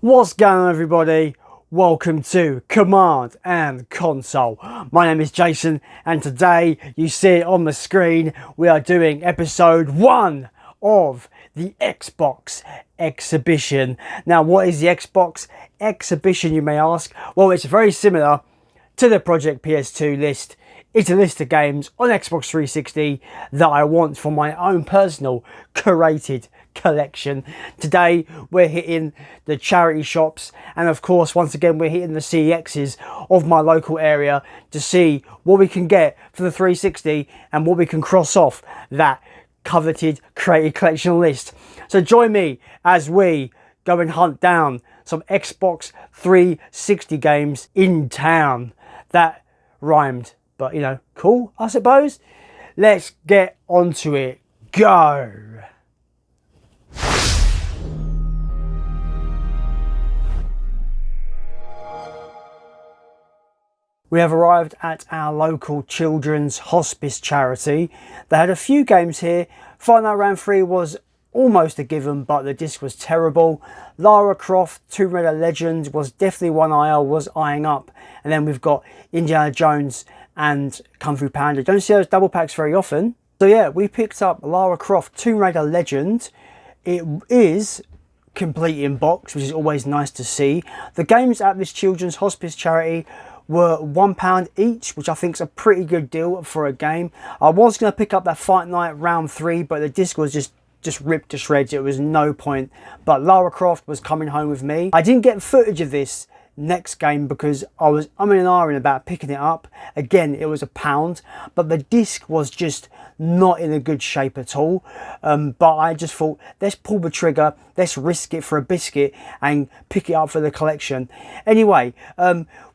What's going on, everybody? Welcome to Command and Console. My name is Jason, and today you see it on the screen, we are doing episode 1 of the Xbox exhibition. Now, what is the Xbox exhibition, you may ask? Well, it's very similar to the Project PS2 list. It's a list of games on Xbox 360 that I want for my own personal curated collection. Today we're hitting the charity shops, and of course once again we're hitting the CEXs of my local area to see what we can get for the 360 and what we can cross off that coveted created collection list. So join me as we go and hunt down some Xbox 360 games in town. That rhymed, but you know, cool, I suppose. Let's get onto it. Go! We have arrived at our local children's hospice charity. They had a few games here. Fight Night Round 3 was almost a given, but the disc was terrible. Lara Croft, Tomb Raider Legends was definitely one I was eyeing up. And then we've got Indiana Jones and Kung Fu Panda. Don't see those double packs very often. So yeah, we picked up Lara Croft, Tomb Raider Legend. It is complete in box, which is always nice to see. The games at this children's hospice charity were £1 each, which I think is a pretty good deal for a game. I was going to pick up that Fight Night Round 3, but the disc was just ripped to shreds. It was no point. But Lara Croft was coming home with me. I didn't get footage of this next game because I was umming and ahhing about picking it up. Again, it was £1, but the disc was just not in a good shape at all. But I just thought, let's pull the trigger, let's risk it for a biscuit and pick it up for the collection. Anyway,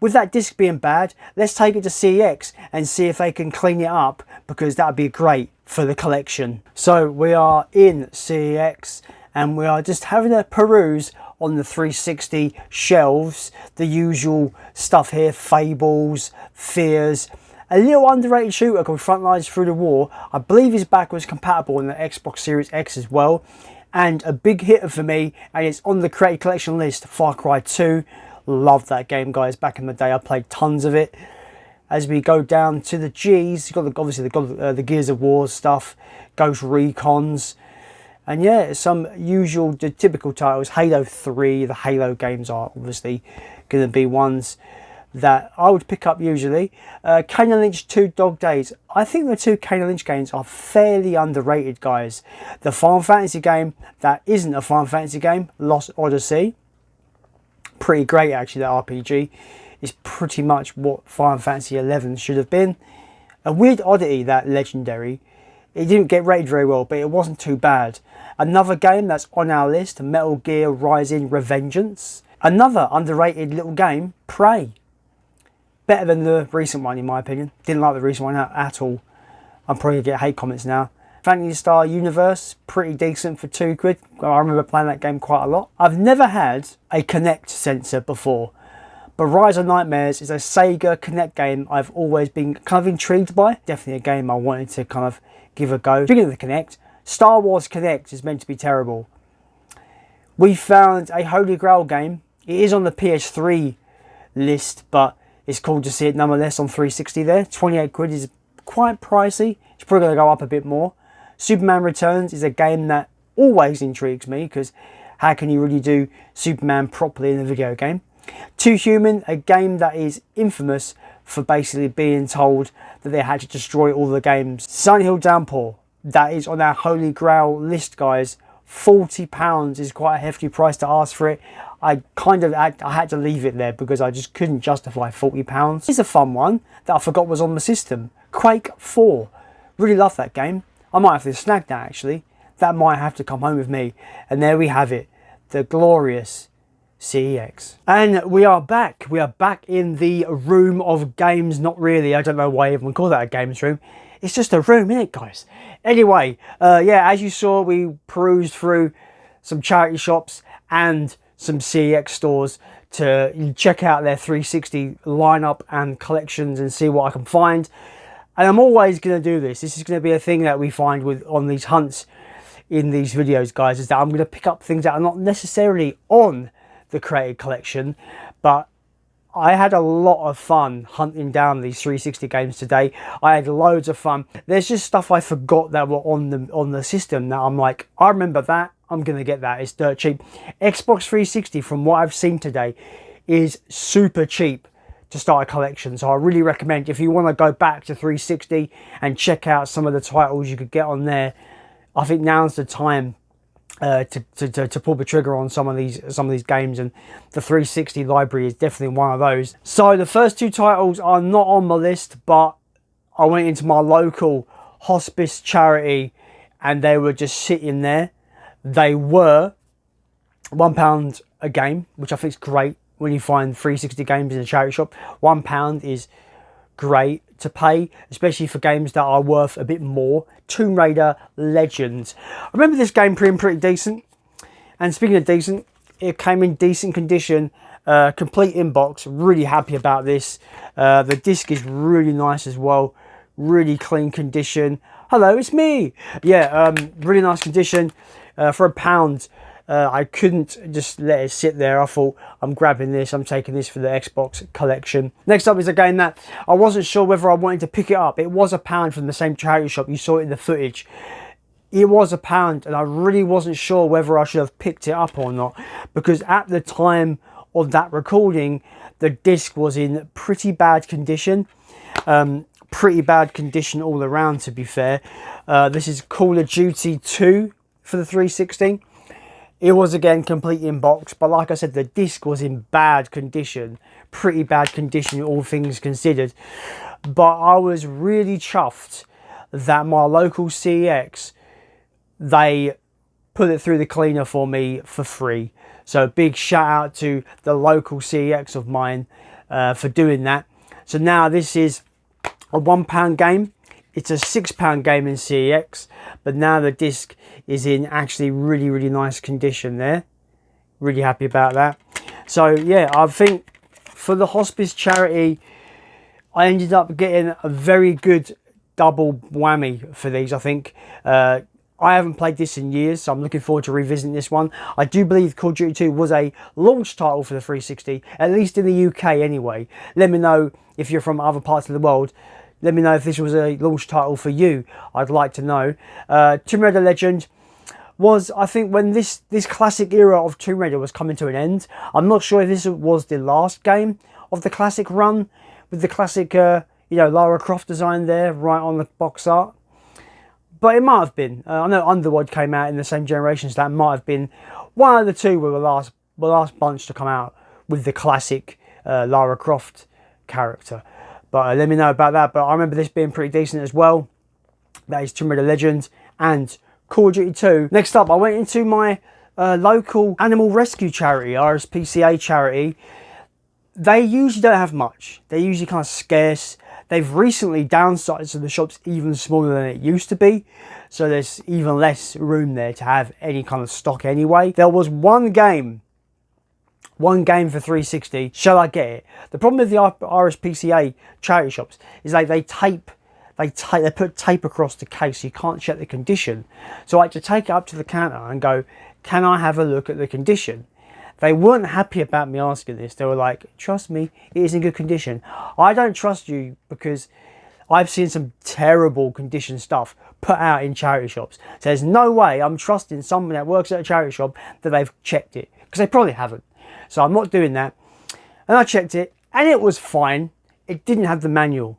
with that disc being bad, let's take it to CEX and see if they can clean it up, because that would be great for the collection. So we are in CEX and we are just having a peruse on the 360 shelves. The usual stuff here: Fables, Fears, a little underrated shooter called Frontlines Through the War. I believe his back was compatible in the Xbox Series X as well. And a big hitter for me, and it's on the created collection list, Far Cry 2. Loved that game, guys. Back in the day I played tons of it. As we go down to the G's, you've got obviously the Gears of War stuff, Ghost Recons, and yeah, some usual, the typical titles. Halo 3, the Halo games are obviously going to be ones that I would pick up usually. Kane and Lynch 2 Dog Days. I think the two Kane and Lynch games are fairly underrated, guys. The Final Fantasy game that isn't a Final Fantasy game, Lost Odyssey. Pretty great actually, that RPG. Is pretty much what Final Fantasy 11 should have been. A weird oddity, that Legendary. It didn't get rated very well, but it wasn't too bad. Another game that's on our list, Metal Gear Rising: Revengeance. Another underrated little game, Prey. Better than the recent one in my opinion. Didn't like the recent one at all. I'm probably going to get hate comments now. Fantasy Star Universe, pretty decent for £2. I remember playing that game quite a lot. I've never had a Kinect sensor before, but Rise of Nightmares is a Sega Kinect game I've always been kind of intrigued by. Definitely a game I wanted to kind of give a go. Speaking of the Kinect, Star Wars Kinect is meant to be terrible. We found a Holy Grail game. It is on the PS3 list, but it's cool to see it nonetheless on 360 there. 28 quid is quite pricey. It's probably going to go up a bit more. Superman Returns is a game that always intrigues me, because how can you really do Superman properly in a video game? Too Human, a game that is infamous for basically being told that they had to destroy all the games. Silent Hill Downpour, that is on our Holy Grail list, guys. £40 is quite a hefty price to ask for it. I had to leave it there because I just couldn't justify £40. Here's a fun one that I forgot was on the system. Quake IV. Really love that game. I might have to snag that actually. That might have to come home with me. And there we have it. The glorious CEX. And we are back. We are back in the room of games. Not really. I don't know why everyone calls that a games room. It's just a room, isn't it, guys? Anyway, yeah, as you saw, we perused through some charity shops and some CEX stores to check out their 360 lineup and collections and see what I can find. And I'm always going to do this. This is going to be a thing that we find on these hunts in these videos, guys, is that I'm going to pick up things that are not necessarily on the created collection, but I had a lot of fun hunting down these 360 games today. I had loads of fun. There's just stuff I forgot that were on the system that I'm like, I remember that, I'm gonna get that. It's dirt cheap. Xbox 360, from what I've seen today, is super cheap to start a collection. So I really recommend, if you want to go back to 360 and check out some of the titles you could get on there, I think now's the time to pull the trigger on some of these games, and the 360 library is definitely one of those. So the first two titles are not on my list, but I went into my local hospice charity and they were just sitting there. They were £1 a game, which I think is great when you find 360 games in a charity shop. £1 is great to pay, especially for games that are worth a bit more. Tomb Raider Legends. I remember this game being pretty decent, and speaking of decent, it came in decent condition, complete inbox. Really happy about this. The disc is really nice as well, really clean condition. Hello, it's me. Yeah, really nice condition. For £1, I couldn't just let it sit there. I thought, I'm grabbing this, I'm taking this for the Xbox collection. Next up is a game that I wasn't sure whether I wanted to pick it up. It was £1 from the same charity shop. You saw it in the footage. It was £1, and I really wasn't sure whether I should have picked it up or not, because at the time of that recording, the disc was in pretty bad condition. Pretty bad condition all around, to be fair. This is Call of Duty 2 for the 360. It was again complete inbox, but like I said, the disc was in bad condition, pretty bad condition, all things considered. But I was really chuffed that my local CEX, they put it through the cleaner for me for free. So big shout out to the local CEX of mine for doing that. So now this is a £1 game. It's a £6 game in CEX, but now the disc is in actually really nice condition there. Really happy about that. So yeah, I think for the hospice charity, I ended up getting a very good double whammy for these, I think. I haven't played this in years, so I'm looking forward to revisiting this one. I do believe Call of Duty 2 was a launch title for the 360, at least in the UK anyway. Let me know if you're from other parts of the world. Let me know if this was a launch title for you. I'd like to know. Tomb Raider Legend was, I think, when this classic era of Tomb Raider was coming to an end. I'm not sure if this was the last game of the classic run, with the classic, Lara Croft design there, right on the box art. But it might have been. I know Underworld came out in the same generation, so that might have been one of the two were the last bunch to come out with the classic Lara Croft character. But let me know about that. But I remember this being pretty decent as well. That is Tomb Raider Legends and Call of Duty 2. Next up, I went into my local animal rescue charity, RSPCA charity. They usually don't have much. They're usually kind of scarce. They've recently downsized, so the shop's even smaller than it used to be. So there's even less room there to have any kind of stock anyway. There was one game for 360. Shall I get it? The problem with the RSPCA charity shops is they put tape across the case, so you can't check the condition. So I had to take it up to the counter and go, can I have a look at the condition? They weren't happy about me asking this. They were like, trust me, it is in good condition. I don't trust you because I've seen some terrible condition stuff put out in charity shops. So there's no way I'm trusting someone that works at a charity shop that they've checked it, because they probably haven't. So I'm not doing that. And I checked it and it was fine. It didn't have the manual,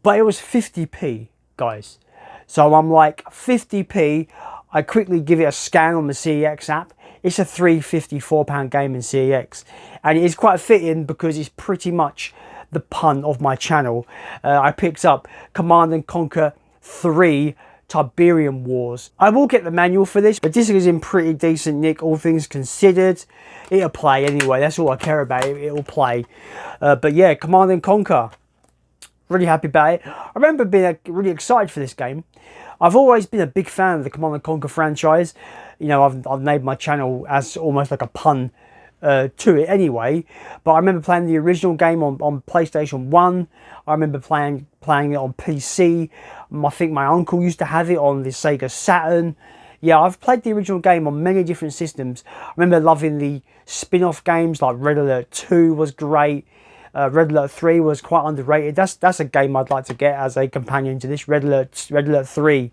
but it was 50p, guys. So I'm like, 50p. I quickly give it a scan on the CEX app. It's a £354 game in CEX, and it is quite fitting because it's pretty much the pun of my channel. I picked up Command & Conquer 3 Tiberian Wars. I will get the manual for this, but this is in pretty decent nick, all things considered. It'll play anyway, that's all I care about, it'll play. But yeah, Command & Conquer, really happy about it. I remember being really excited for this game. I've always been a big fan of the Command & Conquer franchise. You know, I've made my channel as almost like a pun to it anyway. But I remember playing the original game on PlayStation 1. I remember playing it on PC. I think my uncle used to have it on the Sega Saturn. Yeah, I've played the original game on many different systems. I remember loving the spin-off games, like Red Alert 2 was great. Red Alert 3 was quite underrated. That's a game I'd like to get as a companion to this, Red Alert 3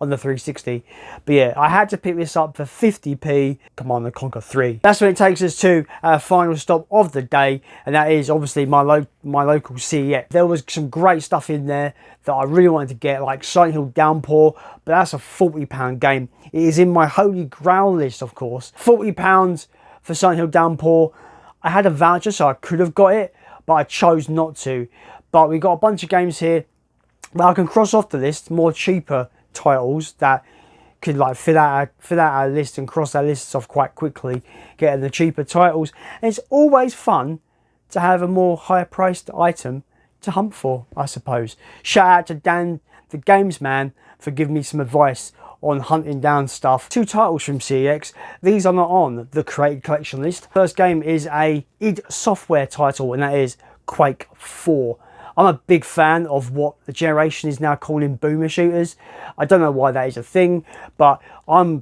on the 360. But yeah, I had to pick this up for 50p, Command & Conquer 3. That's when it takes us to our final stop of the day, and that is obviously my local CEX. There was some great stuff in there that I really wanted to get, like Silent Hill Downpour, but that's a £40 game. It is in my holy grail list, of course. £40 for Silent Hill Downpour. I had a voucher, so I could have got it, but I chose not to. But we got a bunch of games here that I can cross off the list, more cheaper titles that could like fill out our list and cross our lists off quite quickly, getting the cheaper titles. And it's always fun to have a more higher priced item to hunt for, I suppose. Shout out to Dan the Games Man for giving me some advice on hunting down stuff. 2 titles from CEX. These are not on the Created Collection list. First game is a id Software title, and that is Quake IV. I'm a big fan of what the generation is now calling boomer shooters. I don't know why that is a thing, but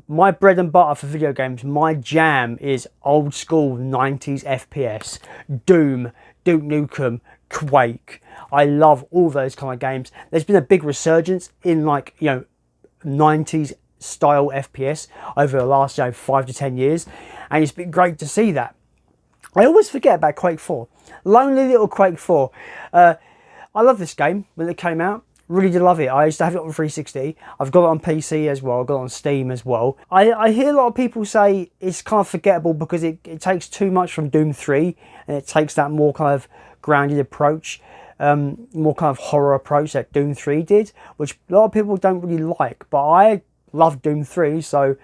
my bread and butter for video games, my jam is old school 90s FPS. Doom, Duke Nukem, Quake. I love all those kind of games. There's been a big resurgence in 90s style FPS over the last 5 to 10 years, and it's been great to see that. I always forget about Quake IV. Lonely little Quake IV. I love this game when it came out. Really did love it. I used to have it on 360. I've got it on PC as well. I've got it on Steam as well. I hear a lot of people say it's kind of forgettable because it takes too much from Doom 3, and it takes that more kind of grounded approach, more kind of horror approach that Doom 3 did, which a lot of people don't really like. But I love Doom 3, so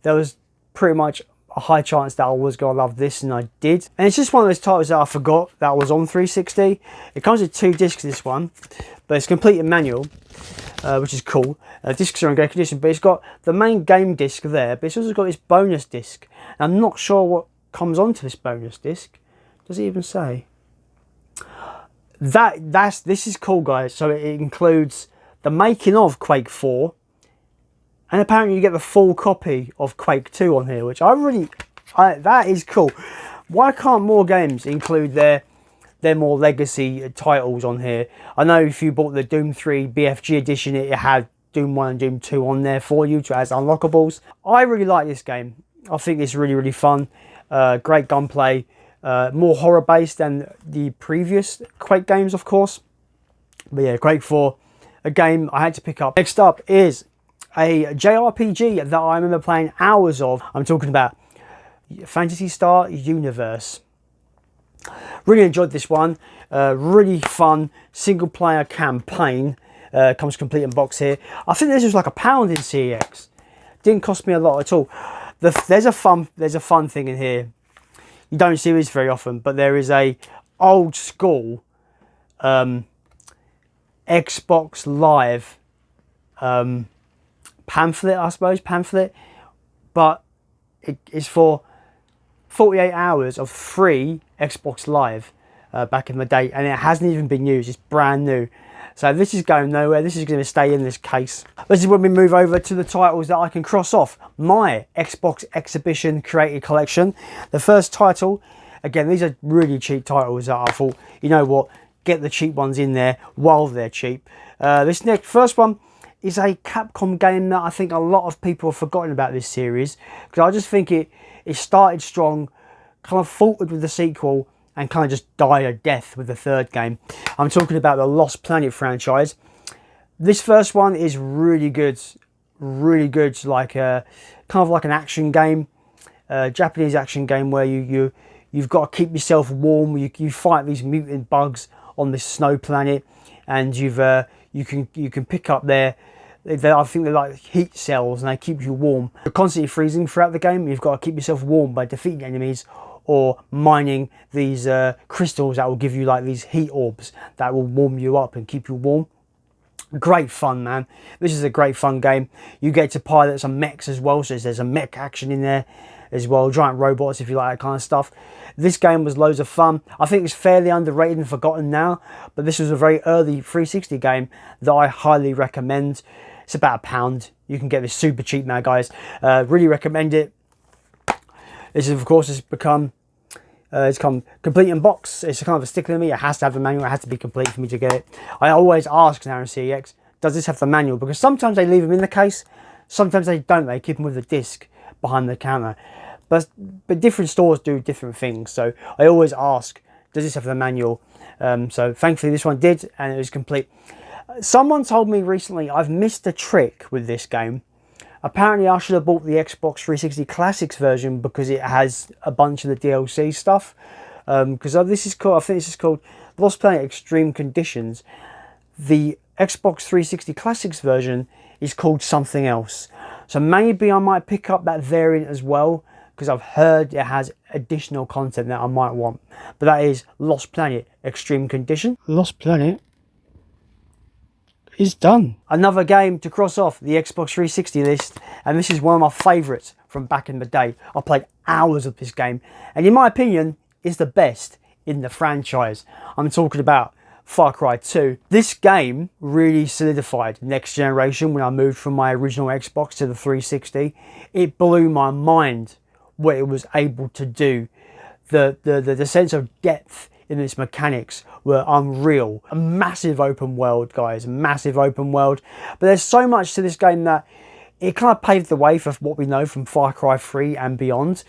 there was pretty much a high chance that I was going to love this, and I did. And it's just one of those titles that I forgot that was on 360. It comes with 2 discs, this one, but it's complete in manual, which is cool. Discs are in great condition, but it's got the main game disc there, but it's also got this bonus disc. And I'm not sure what comes onto this bonus disc. Does it even say? This is cool, guys. So it includes the making of Quake 4, and apparently you get the full copy of Quake 2 on here, which that is cool. Why can't more games include their more legacy titles on here? I know if you bought the Doom 3 BFG edition, it had Doom 1 and Doom 2 on there for you as unlockables. I really like this game. I think it's really, really fun. Great gunplay. More horror based than the previous Quake games, of course. But yeah, Quake 4, a game I had to pick up. Next up is a JRPG that I remember playing hours of. I'm talking about Phantasy Star Universe. Really enjoyed this one. Really fun single player campaign. Comes complete in box here. I think this was like £1 in CEX. Didn't cost me a lot at all. There's a fun thing in here. You don't see this very often, but there is a old school Xbox Live pamphlet, but it is for 48 hours of free Xbox Live back in the day, and it hasn't even been used. It's brand new. So this is going nowhere. This is going to stay in this case. This is when we move over to the titles that I can cross off my Xbox Exhibition Created Collection. The first title, again, these are really cheap titles that I thought, you know what, get the cheap ones in there while they're cheap. This first one is a Capcom game that I think a lot of people have forgotten about this series, because I just think it started strong, kind of faltered with the sequel, and kind of just died a death with the third game. I'm talking about the Lost Planet franchise. This first one is really good, like kind of like an action game, Japanese action game where you've got to keep yourself warm. You fight these mutant bugs on this snow planet, and you can pick up I think they're like heat cells, and they keep you warm. You're constantly freezing throughout the game. You've got to keep yourself warm by defeating enemies or mining these crystals that will give you like these heat orbs that will warm you up and keep you warm. Great fun, man. This is a great fun game. You get to pilot some mechs as well, so there's a mech action in there as well, giant robots if you like that kind of stuff. This game was loads of fun. I think it's fairly underrated and forgotten now, but this was a very early 360 game that I highly recommend. It's about £1. You can get this super cheap now, guys. Really recommend it. This is, of course, it's come complete in box. It's kind of a stickler to me. It has to have the manual. It has to be complete for me to get it. I always ask now in CEX, does this have the manual? Because sometimes they leave them in the case, sometimes they don't. They keep them with the disc behind the counter. But different stores do different things. So I always ask, does this have the manual? So thankfully this one did, and it was complete. Someone told me recently I've missed a trick with this game. Apparently I should have bought the Xbox 360 Classics version because it has a bunch of the DLC stuff. Because this is called, I think this is called Lost Planet Extreme Conditions. The Xbox 360 Classics version is called something else. So maybe I might pick up that variant as well, because I've heard it has additional content that I might want. But that is Lost Planet Extreme Condition. Lost Planet is done. Another game to cross off the Xbox 360 list, and this is one of my favourites from back in the day. I played hours of this game, and in my opinion, is the best in the franchise. I'm talking about Far Cry 2. This game really solidified next generation when I moved from my original Xbox to the 360. It blew my mind what it was able to do. The sense of depth in its mechanics were unreal. A massive open world, guys, massive open world. But there's so much to this game that it kind of paved the way for what we know from Far Cry 3 and beyond.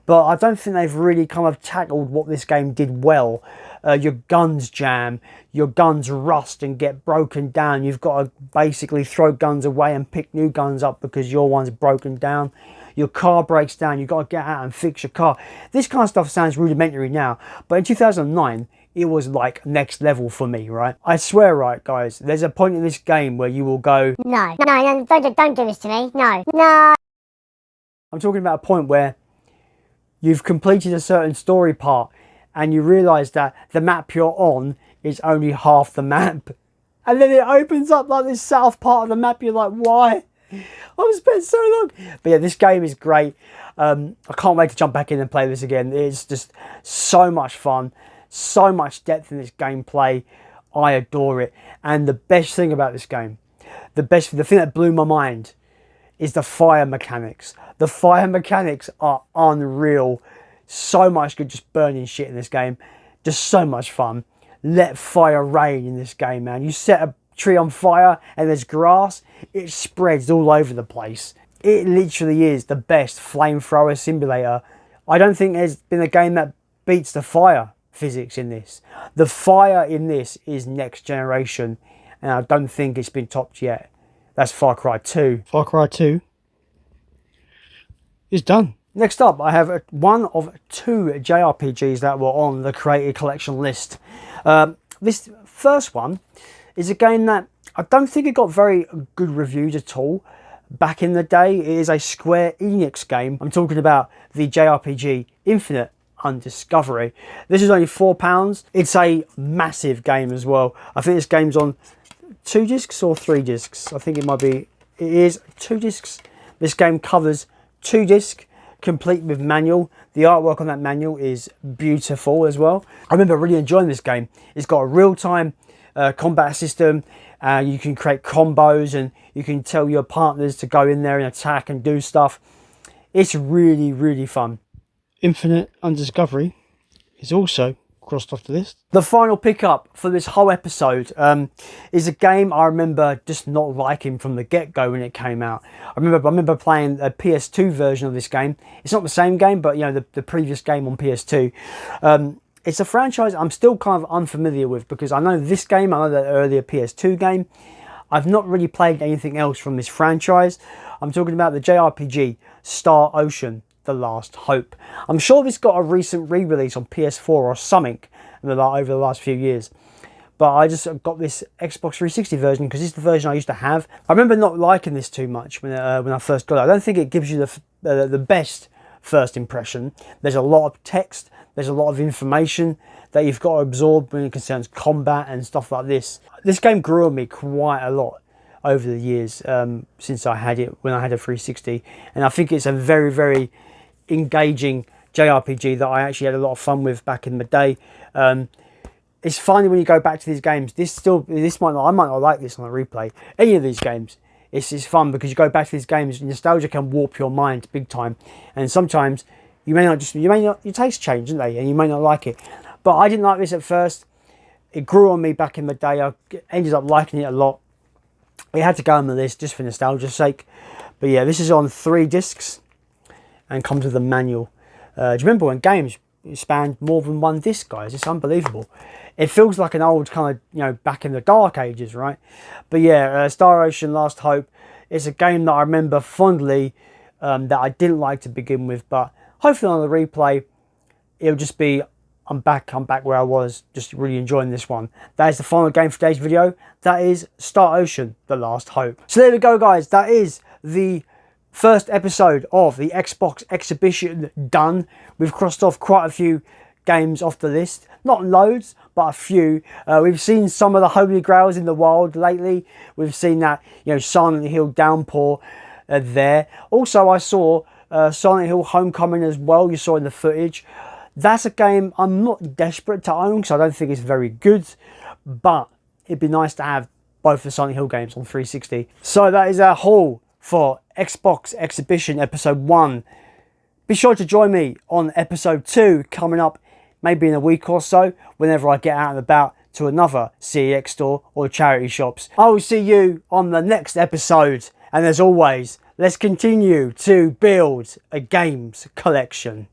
But I don't think they've really kind of tackled what this game did well. Your guns jam, your guns rust and get broken down. You've got to basically throw guns away and pick new guns up because your one's broken down. Your car breaks down, you've got to get out and fix your car. This kind of stuff sounds rudimentary now, but in 2009, it was like next level for me, right? I swear, right, guys, there's a point in this game where you will go, no, don't do this to me, no. I'm talking about a point where you've completed a certain story part and you realise that the map you're on is only half the map. And then it opens up like this south part of the map, you're like, why? I've spent so long. But yeah, this game is great. I can't wait to jump back in and play this again. It's just so much fun, so much depth in this gameplay. I adore it. And the best thing about this game, the thing that blew my mind is the fire mechanics. The fire mechanics are unreal. So much good just burning shit in this game. Just so much fun. Let fire rain in this game, man. You set a tree on fire and there's grass, it spreads all over the place. It literally is the best flamethrower simulator. I don't think there's been a game that beats the fire physics in this. The fire in this is next generation, and I don't think it's been topped yet. That's Far Cry 2. Far Cry 2 is done. Next up, I have one of two JRPGs that were on the Created Collection list. This first one is a game that I don't think it got very good reviews at all back in the day. It is a Square Enix game. I'm talking about the JRPG Infinite Undiscovery. This is only £4. It's a massive game as well. I think this game's on 2 discs or 3 discs. I think it might be, it is 2 discs. This game covers 2 discs, complete with manual. The artwork on that manual is beautiful as well. I remember really enjoying this game. It's got a real-time combat system. You can create combos and you can tell your partners to go in there and attack and do stuff. It's really, really fun. Infinite Undiscovery is also crossed off the list. The final pickup for this whole episode is a game I remember just not liking from the get-go when it came out. I remember playing a PS2 version of this game. It's not the same game, but you know, the previous game on PS2. It's a franchise I'm still kind of unfamiliar with because I know this game, I know the earlier PS2 game. I've not really played anything else from this franchise. I'm talking about the JRPG Star Ocean: The Last Hope. I'm sure this got a recent re-release on PS4 or something over the last few years. But I just got this Xbox 360 version because it's the version I used to have. I remember not liking this too much when I first got it. I don't think it gives you the best first impression. There's a lot of text. There's a lot of information that you've got to absorb when it concerns combat and stuff like this. This game grew on me quite a lot over the years since I had it, when I had a 360. And I think it's a very, very engaging JRPG that I actually had a lot of fun with back in the day. It's funny when you go back to these games, I might not like this on a replay. Any of these games, it's fun because you go back to these games, nostalgia can warp your mind big time, and sometimes your taste change, don't they? And you may not like it. But I didn't like this at first. It grew on me back in the day. I ended up liking it a lot. It had to go on the list just for nostalgia's sake. But yeah, this is on 3 discs and comes with a manual. Do you remember when games spanned more than 1 disc, guys? It's unbelievable. It feels like an old kind of, back in the dark ages, right? But yeah, Star Ocean Last Hope. It's a game that I remember fondly that I didn't like to begin with, but hopefully on the replay, it'll just be, I'm back where I was, just really enjoying this one. That is the final game for today's video. That is Star Ocean, The Last Hope. So there we go, guys. That is the first episode of the Xbox exhibition done. We've crossed off quite a few games off the list. Not loads, but a few. We've seen some of the holy grails in the wild lately. We've seen that, Silent Hill Downpour there. Also, I saw Silent Hill Homecoming as well. You saw in the footage. That's a game I'm not desperate to own because I don't think it's very good, but it'd be nice to have both the Silent Hill games on 360. So that is our haul for Xbox Exhibition Episode 1. Be sure to join me on Episode 2 coming up maybe in a week or so, whenever I get out and about to another CEX store or charity shops. I will see you on the next episode, and as always, let's continue to build a games collection.